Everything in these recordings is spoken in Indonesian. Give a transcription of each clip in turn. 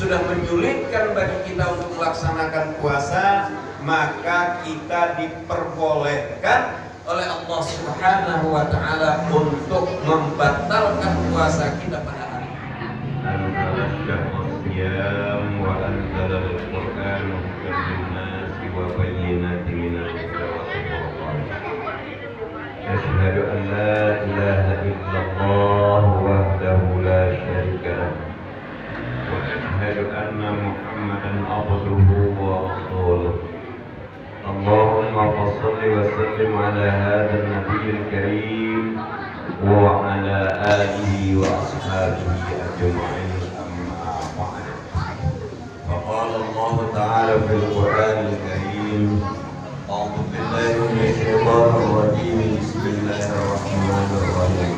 sudah menyulitkan bagi kita untuk melaksanakan puasa, maka kita diperbolehkan oleh Allah Subhanahu wa Ta'ala untuk membatalkan puasa kita pada hari ini. Asyhadu an la ilaha illallah wahdahu la syarika lah wa asyhadu anna Muhammadan abduhu wa rasuluh. Allahumma shalli wa sallim ala hadzal nabiyil karim wa ala alihi wa ashabihi ajma'in, amma ba'd. Faqala Allah ta'ala fil Qur'anil karim, a'udzu billahi minasy syaithanir rajim, bismillahir rahmanir rahim.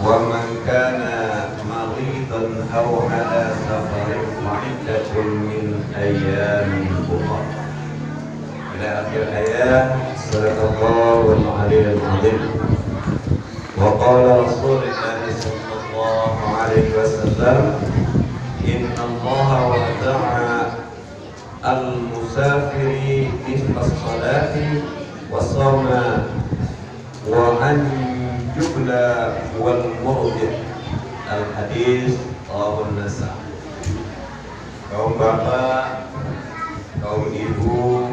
Wa man kana maridan aw ala safarin fa iddatun min ayyamin ukhra. Ila akhir ayat. Sadaqallahul aliyyul azim. Wa qala Rasulullah sallallahu alaihi wasallam, inna Allaha wada'a al-musafiri nisfa salati wa sawma wa an jubla wal murjid. Al-hadis Rawahun Nasa'. Kaum bapak, kaum ibu,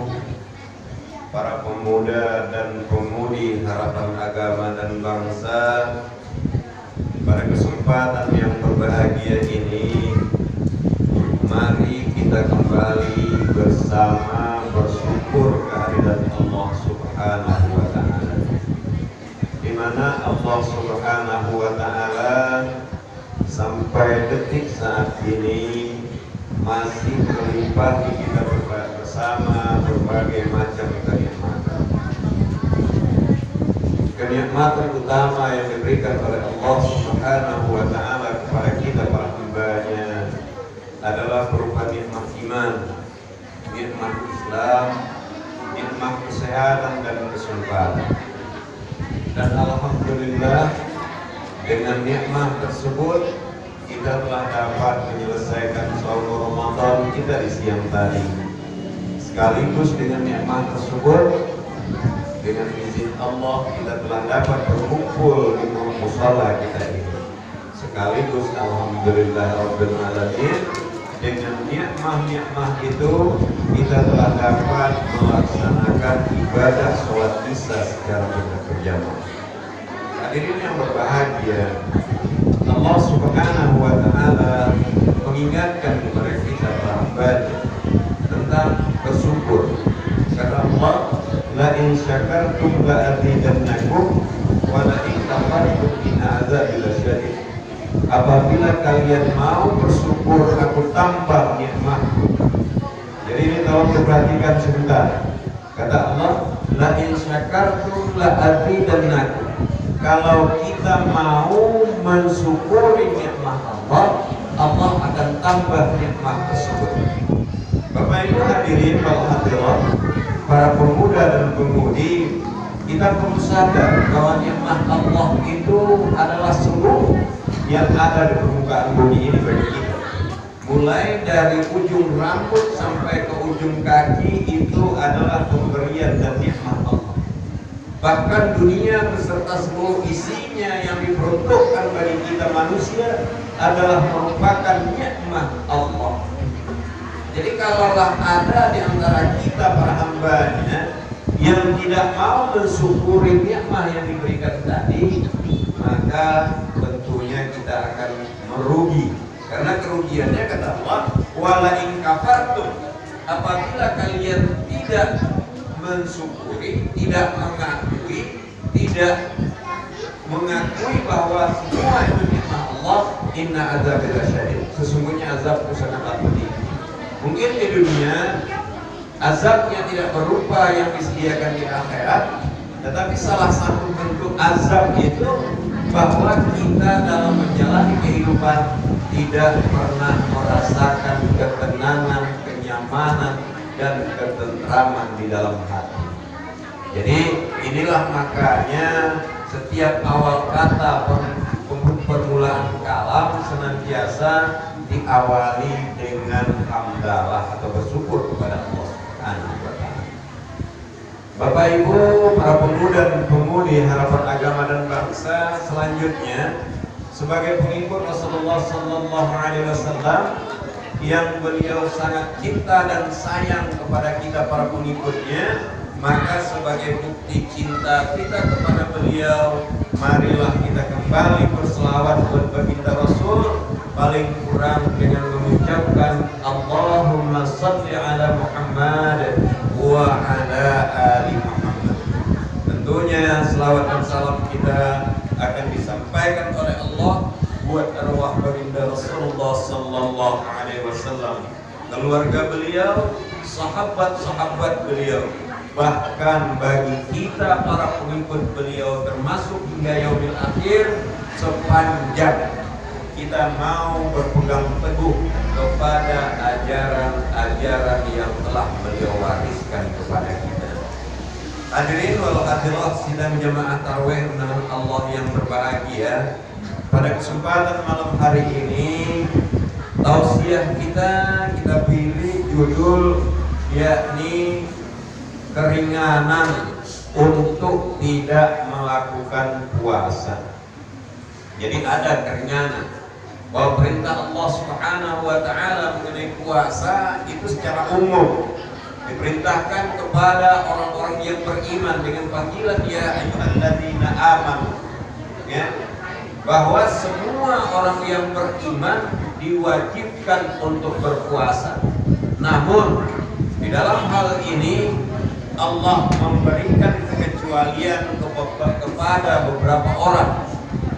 para pemuda dan pemudi harapan agama dan bangsa, pada kesempatan yang berbahagia ini, mari kita kembali bersama bersyukur kehadirat Allah Subhanahu wa Ta'ala, di mana Allah Subhanahu wa Ta'ala sampai detik saat ini masih melimpahi kita bersama berbagai macam kenikmatan. Kenikmatan utama yang diberikan oleh Allah Subhanahu wa Ta'ala kepada kita para hamba-Nya adalah berupa nikmat iman, nikmat Islam, nikmat kesehatan dan keselamatan. Dan alhamdulillah, dengan nikmat tersebut kita telah dapat menyelesaikan saum Ramadan kita di siang tadi. Sekaligus dengan nikmat tersebut, dengan izin Allah, kita telah dapat berkumpul di musala kita ini. Sekaligus alhamdulillah rabbil alamin, dengan nikmat-nikmat itu kita telah dapat melaksanakan ibadah sholat isya secara berjamaah. Hadirin yang berbahagia, Allah Subhanahu wa Ta'ala mengingatkan kepada kita para hamba tentang bersyukur. Kata Allah, la in syakartum la azidannakum wa la in kafartum inna azabi lasyadid. Apabila kalian mau bersyukur, aku tambah nikmatku. Jadi ini tolong diperhatikan sebentar. Kata Allah, la in syakartum la azidannakum. Kalau kita mau mensyukuri nikmat Allah, Allah akan tambah nikmat tersebut. Bapak Ibu hadirin wal hadirat, para pemuda dan pemudi, kita perlu sadar bahwa nikmat Allah itu adalah seluruh yang ada di permukaan bumi ini bagi kita. Mulai dari ujung rambut sampai ke ujung kaki itu adalah pemberian dan nikmat Allah. Bahkan dunia beserta seluruh isinya yang diperuntukkan bagi kita manusia adalah merupakan nikmat Allah. Jadi kalaulah ada di antara kita para hamba-Nya yang tidak mau mensyukuri nikmat yang diberikan tadi, maka tentunya kita akan merugi. Karena kerugiannya kata Allah, wala in kafartum, apabila kalian tidak mensyukuri, tidak mengakui bahwa semua itu nikmat Allah, inna azabi lasyadid, sesungguhnya azabku sangatlah pedih. Mungkin di dunia azabnya tidak berupa yang disediakan di akhirat, tetapi salah satu bentuk azab itu bahwa kita dalam menjalani kehidupan tidak pernah merasakan ketenangan, kenyamanan, dan ketentraman di dalam hati. Jadi inilah makanya setiap awal kata permulaan kalam senantiasa diawali dengan hamdalah atau bersyukur kepada Allah Subhanahu wa taala. Bapak Ibu, para pemuda dan pemudi harapan agama dan bangsa, selanjutnya sebagai pengikut Rasulullah sallallahu alaihi wasallam yang beliau sangat cinta dan sayang kepada kita para pengikutnya, maka sebagai bukti cinta kita kepada beliau, marilah kita kembali berselawat buat baginda Rasul, paling kurang dengan mengucapkan Allahumma shalli ala Muhammad wa ala ali Muhammad. Tentunya selawat dan salam kita akan disampaikan oleh Allah buat arwah baginda Rasulullah sallallahu alaihi wasallam, keluarga beliau, sahabat-sahabat beliau, bahkan bagi kita para pengikut beliau termasuk hingga yaumil akhir, sepanjang kita mau berpegang teguh kepada ajaran-ajaran yang telah beliau wariskan kepada kita. Hadirin walau hadirat sidang jamaah tarawih undangan Allah yang berbahagia, pada kesempatan malam hari ini tausiah kita pilih judul yakni keringanan untuk tidak melakukan puasa. Jadi ada keringanan bahwa perintah Allah Subhanahu wa taala mengenai puasa itu secara umum diperintahkan kepada orang-orang yang beriman dengan panggilan ya ayyuhalladzina amanu, ya, bahwa semua orang yang beriman diwajibkan untuk berpuasa. Namun di dalam hal ini Allah memberikan kekecualian kepada beberapa orang.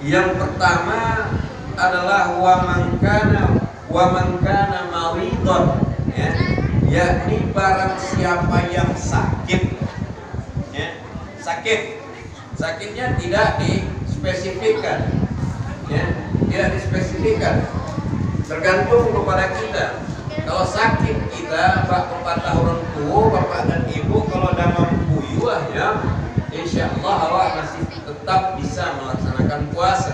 Yang pertama adalah wa man kana maridun, ya, yakni barang siapa yang sakit, ya, sakitnya tidak dispesifikkan, ya, tidak dispesifikkan, tergantung kepada kita. Kalau sakit kita, bapak orang tua, bapak dan ibu, kalau dah mampu ya, insya Allah awak masih tetap bisa melaksanakan puasa.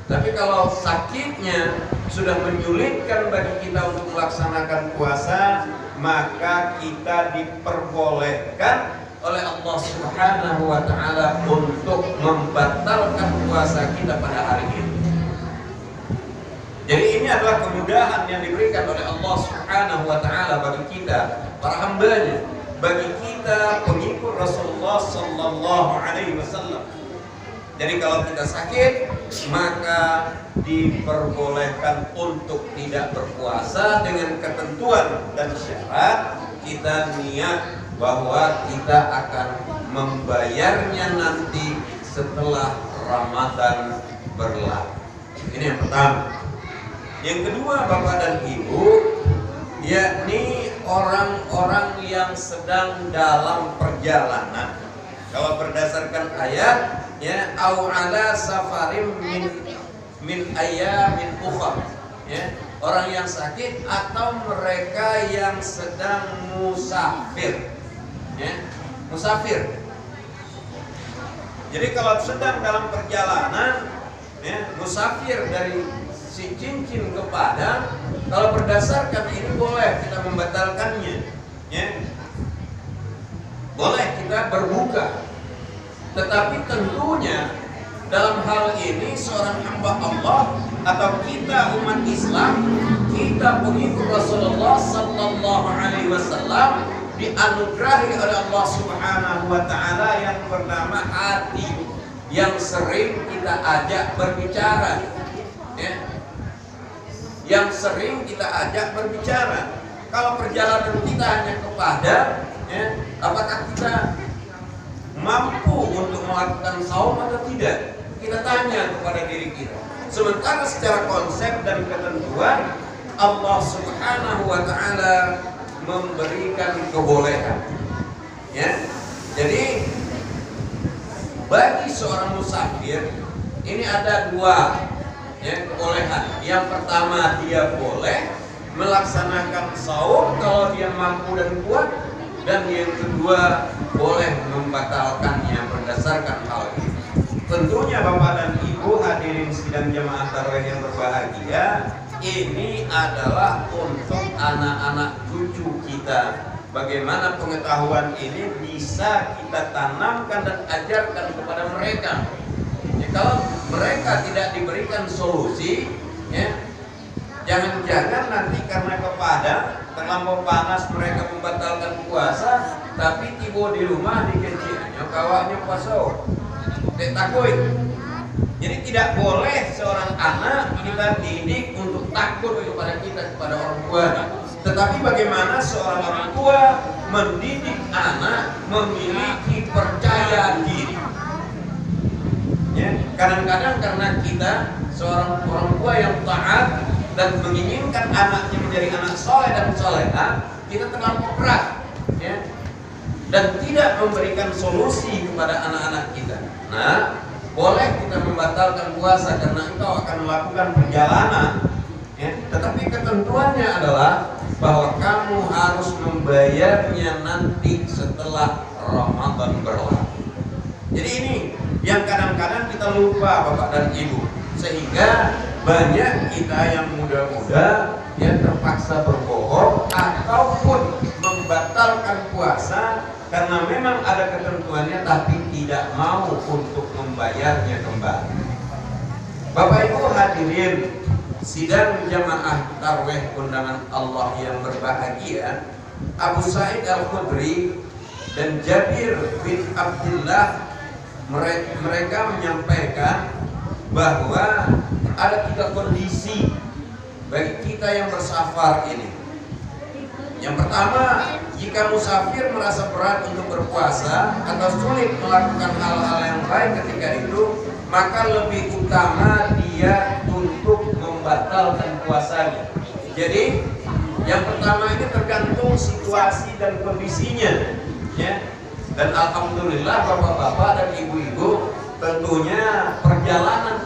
Tapi kalau sakitnya sudah menyulitkan bagi kita untuk melaksanakan puasa, maka kita diperbolehkan oleh Allah Subhanahu wa taala untuk membatalkan puasa kita pada hari ini. Jadi ini adalah kemudahan yang diberikan oleh Allah Subhanahu wa taala bagi kita para hambanya, bagi kita pengikut Rasulullah sallallahu alaihi wasallam. Jadi kalau kita sakit, maka diperbolehkan untuk tidak berpuasa dengan ketentuan dan syarat kita niat bahwa kita akan membayarnya nanti setelah Ramadan berlalu. Ini yang pertama. Yang kedua, Bapak dan Ibu, yakni orang-orang yang sedang dalam perjalanan. Kalau berdasarkan ayat, ya, au ala safarim min ayamin ukhra, ya, orang yang sakit atau mereka yang sedang musafir, ya, musafir. Jadi kalau sedang dalam perjalanan, ya, musafir dari si cincin ke Padang, kalau berdasarkan ini boleh kita membatalkannya, ya, boleh kita berbuka. Tetapi tentunya dalam hal ini seorang hamba Allah atau kita umat Islam, kita pengikut Rasulullah sallallahu alaihi wasallam dianugerahi oleh Allah Subhanahu wa taala yang bernama hati yang sering kita ajak berbicara, ya, yang sering kita ajak berbicara. Kalau perjalanan kita hanya ke Padang, ya, apakah kita mampu untuk melakukan saum atau tidak? Kita tanya kepada diri kita. Sementara secara konsep dan ketentuan Allah Subhanahu wa taala memberikan kebolehan, ya. Jadi bagi seorang musafir ini ada dua, ya, kebolehan. Yang pertama, dia boleh melaksanakan saum kalau dia mampu dan kuat, dan yang kedua boleh membatalkannya berdasarkan hal ini. Tentunya Bapak dan Ibu hadirin sidang jamaah tarawih yang berbahagia, ini adalah untuk anak-anak cucu kita. Bagaimana pengetahuan ini bisa kita tanamkan dan ajarkan kepada mereka. Ya, kalau mereka tidak diberikan solusi, ya, jangan-jangan nanti karena kepada terlampau panas mereka membatalkan puasa, tapi tiba di rumah dikecilnya kawannya puasa. Takut. Jadi tidak boleh seorang anak kita didik untuk takut kepada kita, kepada orang tua. Tetapi bagaimana seorang orang tua mendidik anak memiliki percaya diri. Ya, kadang-kadang karena kita seorang orang tua yang taat dan menginginkan anaknya menjadi anak soleh dan soleha, kita terlampau keras, ya, dan tidak memberikan solusi kepada anak-anak kita. Nah, boleh kita membatalkan puasa karena engkau akan melakukan perjalanan, ya, tetapi ketentuannya adalah bahwa kamu harus membayarnya nanti setelah Ramadan berlalu. Jadi ini yang kadang-kadang kita lupa Bapak dan Ibu, sehingga banyak kita yang muda-muda yang terpaksa berbohong ataupun membatalkan puasa karena memang ada ketentuannya tapi tidak mau untuk membayarnya kembali. Bapak Ibu hadirin sidang jamaah tarawih undangan Allah yang berbahagia, Abu Sa'id Al-Khudri dan Jabir bin Abdullah mereka menyampaikan bahwa ada 3 kondisi bagi kita yang bersafar ini. Yang pertama, jika musafir merasa berat untuk berpuasa atau sulit melakukan hal-hal yang baik ketika itu, maka lebih utama dia untuk membatalkan puasanya. Jadi yang pertama ini tergantung situasi dan kondisinya, ya. Dan alhamdulillah bapak-bapak dan ibu-ibu, tentunya perjalanan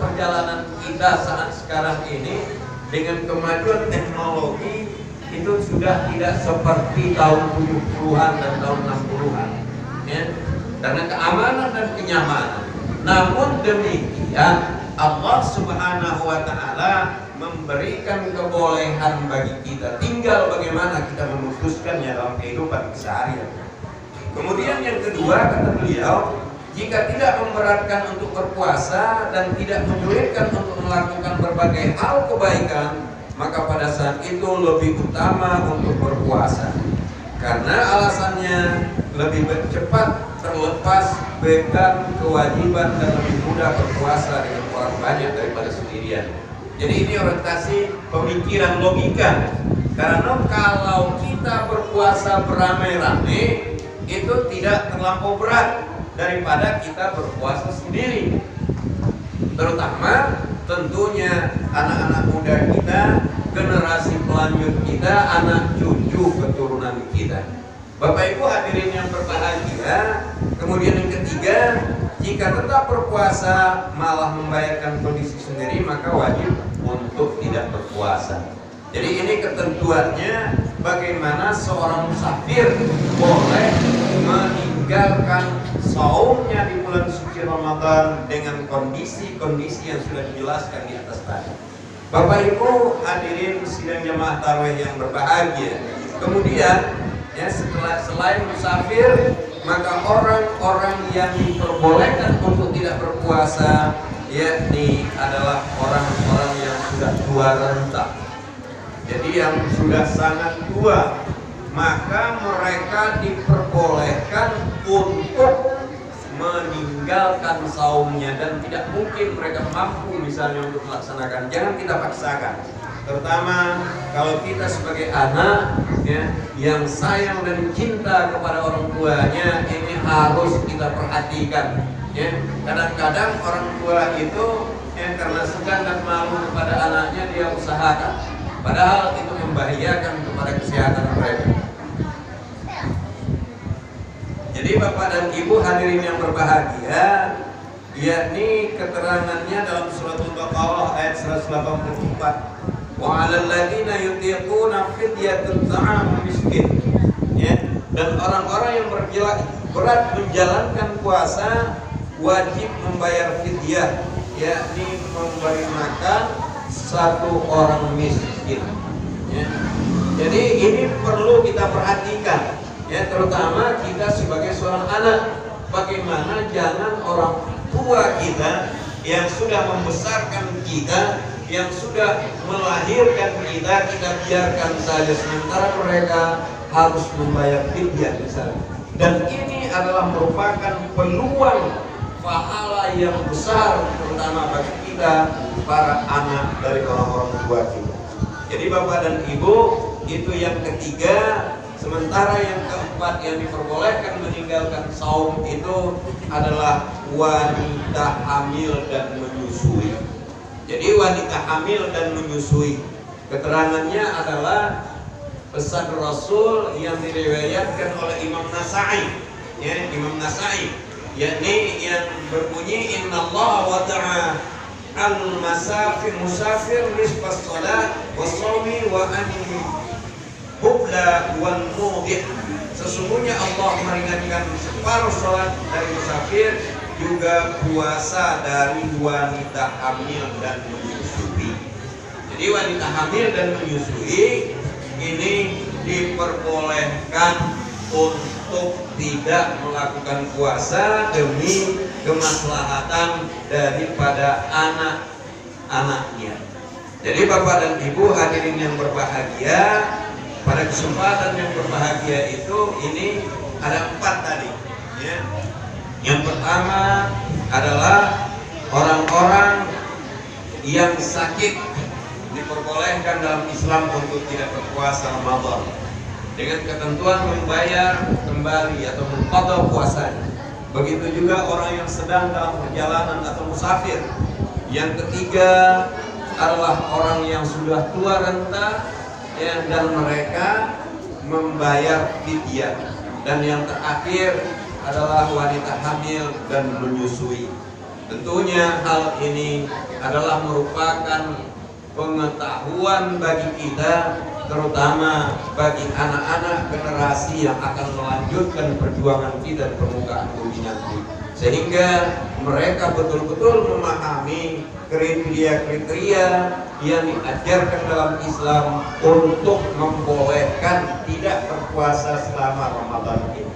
kita saat sekarang ini dengan kemajuan teknologi itu sudah tidak seperti tahun 70-an dan tahun 60-an, ya. Karena keamanan dan kenyamanan. Namun demikian Allah Subhanahu wa taala memberikan kebolehan bagi kita, tinggal bagaimana kita memutuskannya dalam kehidupan keseharian. Kemudian yang kedua, kata beliau, jika tidak memberatkan untuk berpuasa dan tidak menyulitkan untuk melakukan berbagai hal kebaikan, maka pada saat itu lebih utama untuk berpuasa. Karena alasannya lebih cepat terlepas beban kewajiban dan lebih mudah berpuasa dengan orang banyak daripada sendirian. Jadi ini orientasi pemikiran logika. Karena kalau kita berpuasa beramai-ramai itu tidak terlampau berat daripada kita berpuasa sendiri. Terutama tentunya anak-anak muda kita, generasi pelanjut kita, anak cucu keturunan kita. Bapak Ibu hadirin yang berbahagia. Kemudian yang ketiga, jika tetap berpuasa malah membahayakan kondisi sendiri, maka wajib untuk tidak berpuasa. Jadi ini ketentuannya, bagaimana seorang musafir boleh meninggalkan saumnya di bulan suci Ramadan dengan kondisi-kondisi yang sudah dijelaskan di atas tadi. Bapak Ibu hadirin sidang jamaah tarawih yang berbahagia. Kemudian ya, selain musafir, maka orang-orang yang diperbolehkan untuk tidak berpuasa yakni adalah orang-orang yang sudah tua renta. Jadi yang sudah sangat tua, maka mereka diperbolehkan untuk meninggalkan saumnya dan tidak mungkin mereka mampu misalnya untuk melaksanakan. Jangan kita paksakan. Terutama kalau kita sebagai anak ya, yang sayang dan cinta kepada orang tuanya, ini harus kita perhatikan. Ya, kadang-kadang orang tua itu ya, karena segan dan malu kepada anaknya dia usahakan. Padahal itu membahayakan kepada kesehatan mereka. Jadi Bapak dan Ibu hadirin yang berbahagia, yakni keterangannya dalam surat Al-Baqarah ayat 184. Wa 'alal ladzina yutiquna fidyatun ta'am miskin. Ya, dan orang-orang yang berat menjalankan puasa wajib membayar fidyah, yakni memberi makan 1 orang miskin. Ya. Jadi ini perlu kita perhatikan, ya, terutama kita sebagai seorang anak. Bagaimana jangan orang tua kita yang sudah membesarkan kita, yang sudah melahirkan kita, kita biarkan saja sementara mereka harus membayar fidyah misalnya. Dan ini adalah merupakan peluang pahala yang besar, terutama bagi kita para anak dari orang-orang tua kita. Jadi bapak dan ibu, itu yang ketiga. Sementara yang keempat yang diperbolehkan meninggalkan saum itu adalah wanita hamil dan menyusui. Jadi wanita hamil dan menyusui, keterangannya adalah pesan Rasul yang diriwayatkan oleh Imam Nasai, ya, Imam Nasai, yakni yang berbunyi innallaha wada'a al-musafir nisfas shalah was-shaumi wa an hubla wal mudih. Sesungguhnya Allah meringankan separuh sholat dari musafir, juga puasa dari wanita hamil dan menyusui. Jadi wanita hamil dan menyusui ini diperbolehkan untuk tidak melakukan puasa demi kemaslahatan daripada anak-anaknya. Jadi bapak dan ibu hadirin yang berbahagia, pada kesempatan yang berbahagia itu ini ada 4 tadi, ya. Yang pertama adalah orang-orang yang sakit diperbolehkan dalam Islam untuk tidak berpuasa Ramadan dengan ketentuan membayar kembali atau mengqadha puasanya. Begitu juga orang yang sedang dalam perjalanan atau musafir. Yang ketiga adalah orang yang sudah tua renta, ya, dan mereka membayar fidyah. Dan yang terakhir adalah wanita hamil dan menyusui. Tentunya hal ini adalah merupakan pengetahuan bagi kita, terutama bagi anak-anak generasi yang akan melanjutkan perjuangan kita di permukaan bumi nanti, sehingga mereka betul-betul memahami kriteria-kriteria yang diajarkan dalam Islam untuk membolehkan tidak berpuasa selama Ramadan ini.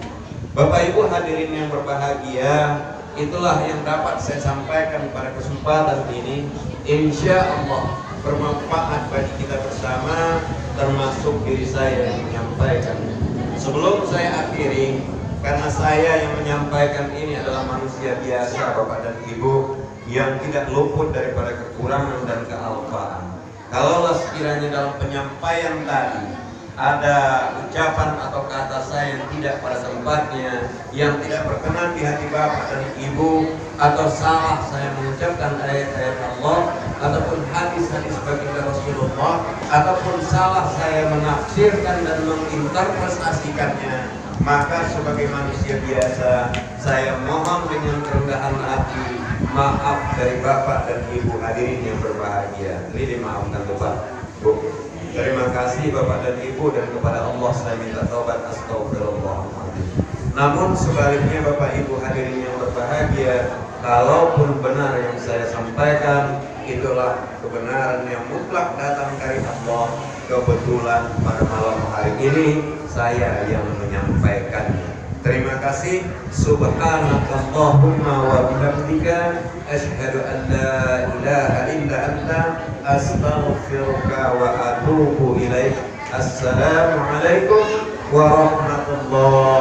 Bapak Ibu hadirin yang berbahagia, itulah yang dapat saya sampaikan pada kesempatan ini. Insya Allah bermanfaat bagi kita bersama, termasuk diri saya yang menyampaikan. Sebelum saya akhiri, karena saya yang menyampaikan ini adalah manusia biasa Bapak dan Ibu, yang tidak luput daripada kekurangan dan kealpaan. Kalaulah sekiranya dalam penyampaian tadi ada ucapan atau kata saya yang tidak pada tempatnya, yang tidak berkenan di hati Bapak dan Ibu, atau salah saya mengucapkan ayat-ayat Allah ataupun hadis-hadis baginda Rasulullah, ataupun salah saya menafsirkan dan menginterpretasikannya, maka sebagai manusia biasa saya mohon dengan kerendahan hati maaf dari Bapak dan Ibu hadirin yang berbahagia. Ini dimaafkan Bapak, Bu. Terima kasih Bapak dan Ibu, dan kepada Allah saya minta taubat, astagfirullahaladzim. Namun sebaliknya Bapak Ibu hadirin yang berbahagia, kalaupun benar yang saya sampaikan itulah kebenaran yang mutlak datang dari Allah, kebetulan pada malam hari ini saya yang menyampaikannya. Terima kasih. Subhanakallahumma wa bihamdika asyhadu an la ilaha illa anta astaghfiruka wa atubu ilaik. Assalamualaikum warahmatullahi